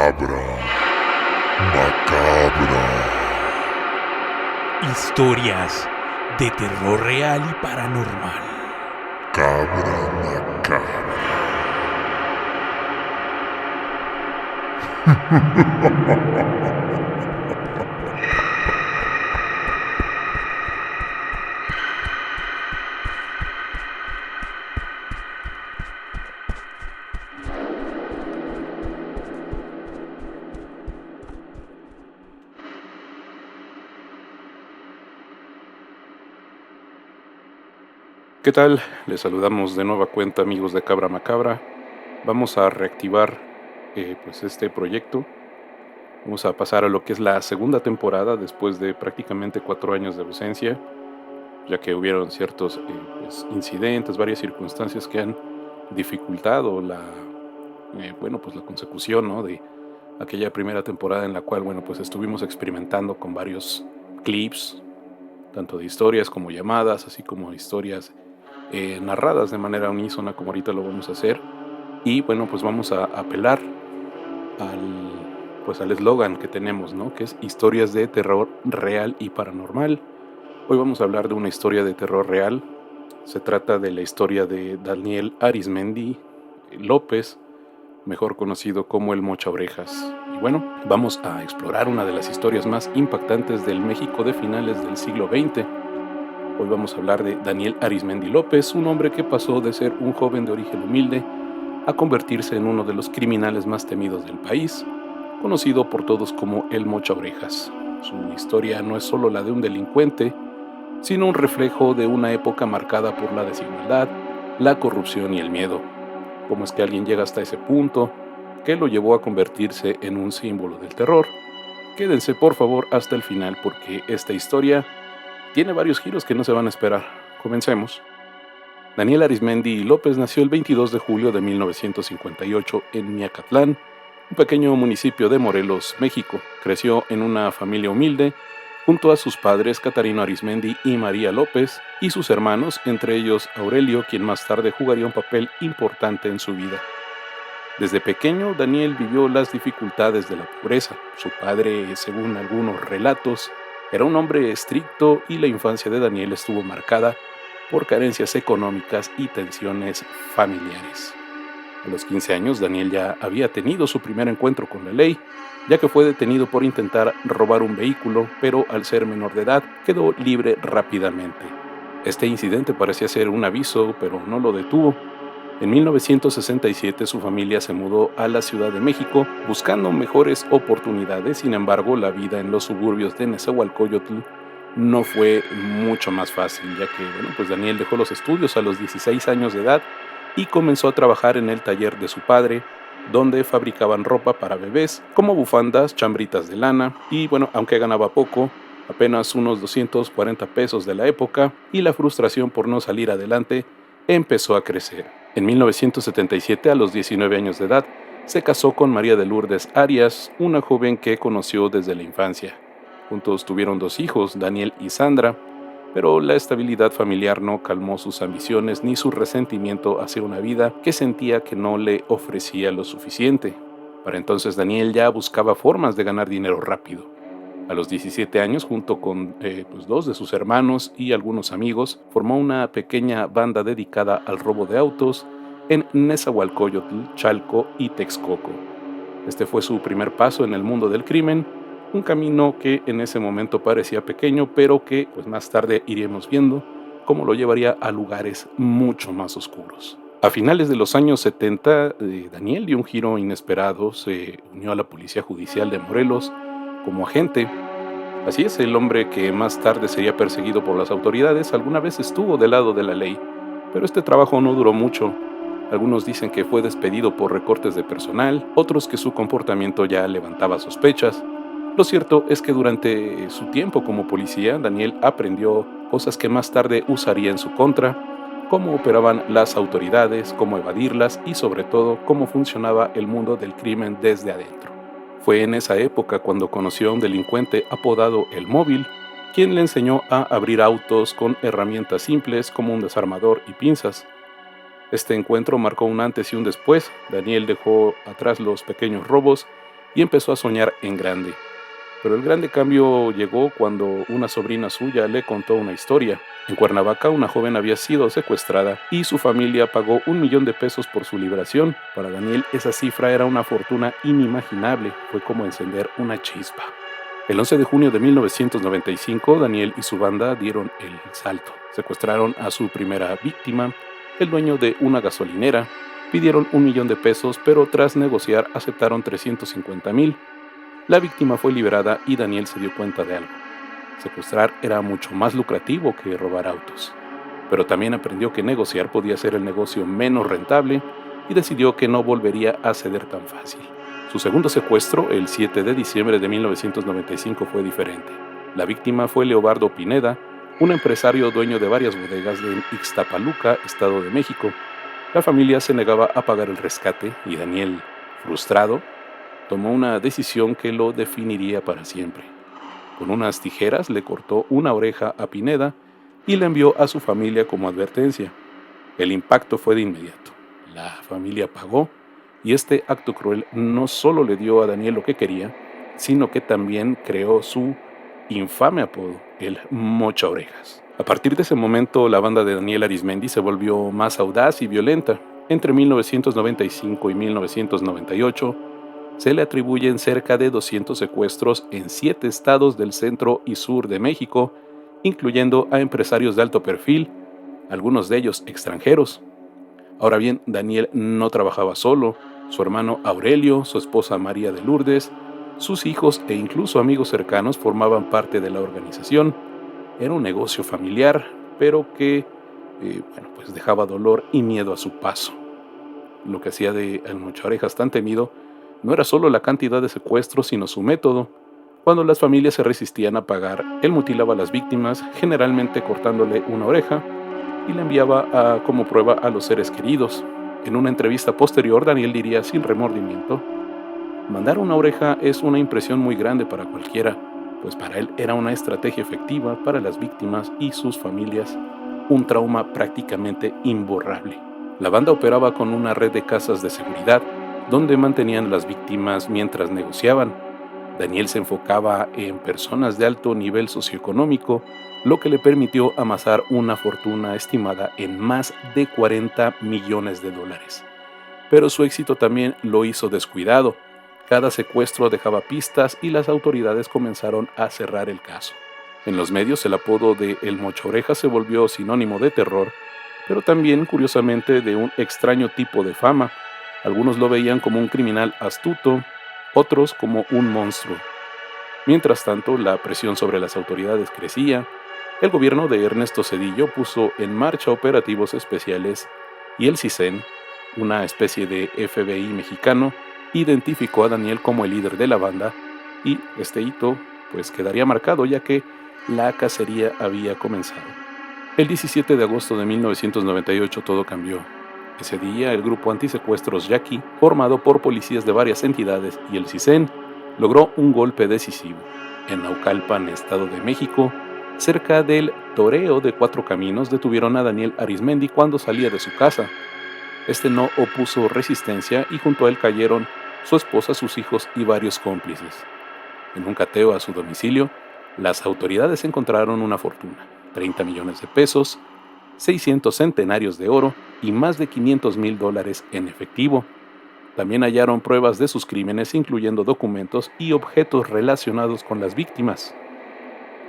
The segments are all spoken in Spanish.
Cabra macabra. Historias de terror real y paranormal. Cabra macabra. ¿Qué tal? Les saludamos de nueva cuenta, amigos de Cabra Macabra. Vamos a reactivar este proyecto. Vamos a pasar a lo que es la segunda temporada después de prácticamente 4 años de ausencia, ya que hubieron ciertos incidentes, varias circunstancias que han dificultado la consecución, ¿no?, de aquella primera temporada en la cual estuvimos experimentando con varios clips, tanto de historias como llamadas, así como historias narradas de manera unísona, como ahorita lo vamos a hacer. Y vamos a apelar al eslogan que tenemos, ¿no?, que es historias de terror real y paranormal. Hoy vamos a hablar de una historia de terror real. Se trata de la historia de Daniel Arizmendi López, mejor conocido como el Mochaorejas. Y vamos a explorar una de las historias más impactantes del México de finales del siglo XX. Hoy vamos a hablar de Daniel Arizmendi López, un hombre que pasó de ser un joven de origen humilde a convertirse en uno de los criminales más temidos del país, conocido por todos como el Mochaorejas. Su historia no es solo la de un delincuente, sino un reflejo de una época marcada por la desigualdad, la corrupción y el miedo. ¿Cómo es que alguien llega hasta ese punto? ¿Qué lo llevó a convertirse en un símbolo del terror? Quédense por favor hasta el final, porque esta historia tiene varios giros que no se van a esperar. Comencemos. Daniel Arizmendi López nació el 22 de julio de 1958 en Miacatlán, un pequeño municipio de Morelos, México. Creció en una familia humilde, junto a sus padres Catarino Arizmendi y María López, y sus hermanos, entre ellos Aurelio, quien más tarde jugaría un papel importante en su vida. Desde pequeño, Daniel vivió las dificultades de la pobreza. Su padre, según algunos relatos, era un hombre estricto y la infancia de Daniel estuvo marcada por carencias económicas y tensiones familiares. A los 15 años, Daniel ya había tenido su primer encuentro con la ley, ya que fue detenido por intentar robar un vehículo, pero al ser menor de edad, quedó libre rápidamente. Este incidente parecía ser un aviso, pero no lo detuvo. En 1967 su familia se mudó a la Ciudad de México buscando mejores oportunidades. Sin embargo, la vida en los suburbios de Nezahualcóyotl no fue mucho más fácil, ya que Daniel dejó los estudios a los 16 años de edad y comenzó a trabajar en el taller de su padre, donde fabricaban ropa para bebés, como bufandas, chambritas de lana, y aunque ganaba poco, apenas unos 240 pesos de la época, y la frustración por no salir adelante empezó a crecer. En 1977, a los 19 años de edad, se casó con María de Lourdes Arias, una joven que conoció desde la infancia. Juntos tuvieron 2 hijos, Daniel y Sandra, pero la estabilidad familiar no calmó sus ambiciones ni su resentimiento hacia una vida que sentía que no le ofrecía lo suficiente. Para entonces Daniel ya buscaba formas de ganar dinero rápido. A los 17 años, junto con 2 de sus hermanos y algunos amigos, formó una pequeña banda dedicada al robo de autos en Nezahualcóyotl, Chalco y Texcoco. Este fue su primer paso en el mundo del crimen, un camino que en ese momento parecía pequeño, pero que más tarde iremos viendo cómo lo llevaría a lugares mucho más oscuros. A finales de los años 70, Daniel dio un giro inesperado, se unió a la Policía Judicial de Morelos como agente. Así es, el hombre que más tarde sería perseguido por las autoridades alguna vez estuvo del lado de la ley, pero este trabajo no duró mucho. Algunos dicen que fue despedido por recortes de personal, otros que su comportamiento ya levantaba sospechas. Lo cierto es que durante su tiempo como policía, Daniel aprendió cosas que más tarde usaría en su contra, cómo operaban las autoridades, cómo evadirlas y sobre todo cómo funcionaba el mundo del crimen desde adentro. Fue en esa época cuando conoció a un delincuente apodado El Móvil, quien le enseñó a abrir autos con herramientas simples como un desarmador y pinzas. Este encuentro marcó un antes y un después. Daniel dejó atrás los pequeños robos y empezó a soñar en grande. Pero el grande cambio llegó cuando una sobrina suya le contó una historia. En Cuernavaca, una joven había sido secuestrada y su familia pagó $1,000,000 por su liberación. Para Daniel, esa cifra era una fortuna inimaginable. Fue como encender una chispa. El 11 de junio de 1995, Daniel y su banda dieron el salto. Secuestraron a su primera víctima, el dueño de una gasolinera. Pidieron $1,000,000, pero tras negociar aceptaron 350,000. La víctima fue liberada y Daniel se dio cuenta de algo. Secuestrar era mucho más lucrativo que robar autos. Pero también aprendió que negociar podía ser el negocio menos rentable y decidió que no volvería a ceder tan fácil. Su segundo secuestro, el 7 de diciembre de 1995, fue diferente. La víctima fue Leobardo Pineda, un empresario dueño de varias bodegas de Ixtapaluca, Estado de México. La familia se negaba a pagar el rescate y Daniel, frustrado, tomó una decisión que lo definiría para siempre. Con unas tijeras le cortó una oreja a Pineda y la envió a su familia como advertencia. El impacto fue de inmediato. La familia pagó y este acto cruel no solo le dio a Daniel lo que quería, sino que también creó su infame apodo, el Mocha Orejas. A partir de ese momento, la banda de Daniel Arizmendi se volvió más audaz y violenta. Entre 1995 y 1998, se le atribuyen cerca de 200 secuestros en 7 estados del centro y sur de México, incluyendo a empresarios de alto perfil, algunos de ellos extranjeros. Ahora bien, Daniel no trabajaba solo. Su hermano Aurelio, su esposa María de Lourdes, sus hijos e incluso amigos cercanos formaban parte de la organización. Era un negocio familiar, pero que pues dejaba dolor y miedo a su paso. Lo que hacía de El Mocha Orejas tan temido no era solo la cantidad de secuestros, sino su método. Cuando las familias se resistían a pagar, él mutilaba a las víctimas, generalmente cortándole una oreja, y la enviaba como prueba a los seres queridos. En una entrevista posterior, Daniel diría sin remordimiento: mandar una oreja es una impresión muy grande para cualquiera, pues para él era una estrategia efectiva para las víctimas y sus familias, un trauma prácticamente imborrable. La banda operaba con una red de casas de seguridad, donde mantenían las víctimas mientras negociaban. Daniel se enfocaba en personas de alto nivel socioeconómico, lo que le permitió amasar una fortuna estimada en más de $40 millones. Pero su éxito también lo hizo descuidado. Cada secuestro dejaba pistas y las autoridades comenzaron a cerrar el caso. En los medios, el apodo de El Mocha Orejas se volvió sinónimo de terror, pero también, curiosamente, de un extraño tipo de fama. Algunos lo veían como un criminal astuto, otros como un monstruo. Mientras tanto, la presión sobre las autoridades crecía. El gobierno de Ernesto Zedillo puso en marcha operativos especiales y el CISEN, una especie de FBI mexicano, identificó a Daniel como el líder de la banda, y este hito pues quedaría marcado ya que la cacería había comenzado. El 17 de agosto de 1998 todo cambió. Ese día, el grupo antisecuestros Yaqui, formado por policías de varias entidades y el CISEN, logró un golpe decisivo. En Naucalpan, Estado de México, cerca del Toreo de Cuatro Caminos, detuvieron a Daniel Arizmendi cuando salía de su casa. Este no opuso resistencia y junto a él cayeron su esposa, sus hijos y varios cómplices. En un cateo a su domicilio, las autoridades encontraron una fortuna: $30 millones, 600 centenarios de oro y más de $500,000 en efectivo. También hallaron pruebas de sus crímenes, incluyendo documentos y objetos relacionados con las víctimas.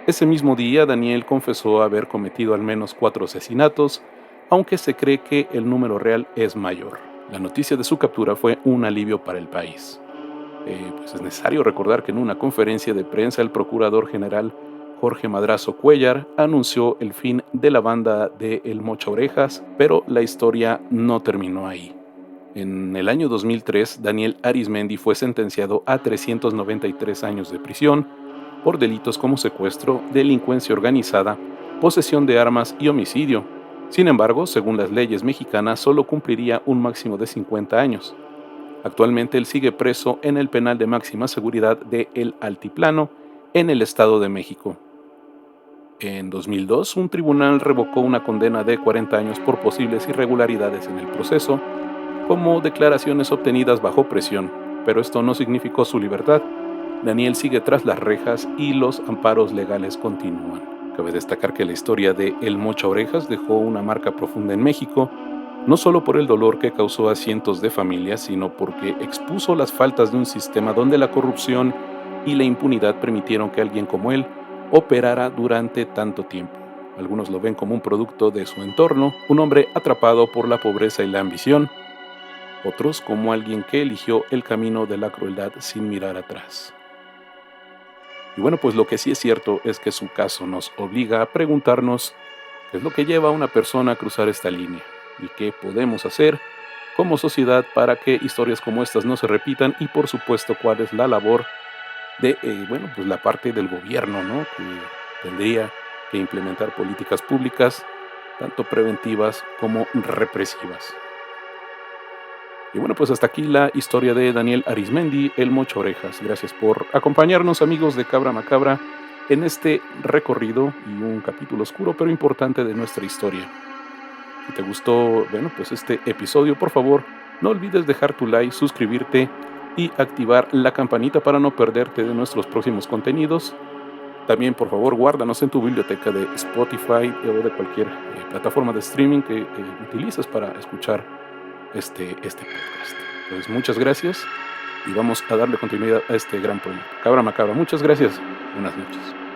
Ese mismo día, Daniel confesó haber cometido al menos 4 asesinatos, aunque se cree que el número real es mayor. La noticia de su captura fue un alivio para el país. Pues es necesario recordar que en una conferencia de prensa el procurador general Jorge Madrazo Cuéllar anunció el fin de la banda de El Mocha Orejas, pero la historia no terminó ahí. En el año 2003, Daniel Arizmendi fue sentenciado a 393 años de prisión por delitos como secuestro, delincuencia organizada, posesión de armas y homicidio. Sin embargo, según las leyes mexicanas, solo cumpliría un máximo de 50 años. Actualmente él sigue preso en el penal de máxima seguridad de El Altiplano, en el Estado de México. En 2002, un tribunal revocó una condena de 40 años por posibles irregularidades en el proceso, como declaraciones obtenidas bajo presión. pero esto no significó su libertad. Daniel sigue tras las rejas y los amparos legales continúan. Cabe destacar que la historia de El Mocha Orejas dejó una marca profunda en México, no solo por el dolor que causó a cientos de familias, sino porque expuso las faltas de un sistema donde la corrupción y la impunidad permitieron que alguien como él operara durante tanto tiempo. Algunos lo ven como un producto de su entorno, un hombre atrapado por la pobreza y la ambición, otros como alguien que eligió el camino de la crueldad sin mirar atrás. Y bueno, pues lo que sí es cierto es que su caso nos obliga a preguntarnos qué es lo que lleva a una persona a cruzar esta línea y qué podemos hacer como sociedad para que historias como estas no se repitan, y por supuesto cuál es la labor de pues la parte del gobierno, ¿no? Que tendría que implementar políticas públicas tanto preventivas como represivas. Y bueno, pues hasta aquí la historia de Daniel Arizmendi, El Mocha Orejas. Gracias por acompañarnos, amigos de Cabra Macabra, en este recorrido y un capítulo oscuro pero importante de nuestra historia. Si te gustó, pues este episodio, por favor, no olvides dejar tu like, suscribirte y activar la campanita para no perderte de nuestros próximos contenidos. También, por favor, guárdanos en tu biblioteca de Spotify o de cualquier plataforma de streaming que utilices para escuchar este podcast. Pues muchas gracias y vamos a darle continuidad a este gran proyecto. Cabra Macabra, muchas gracias. Buenas noches.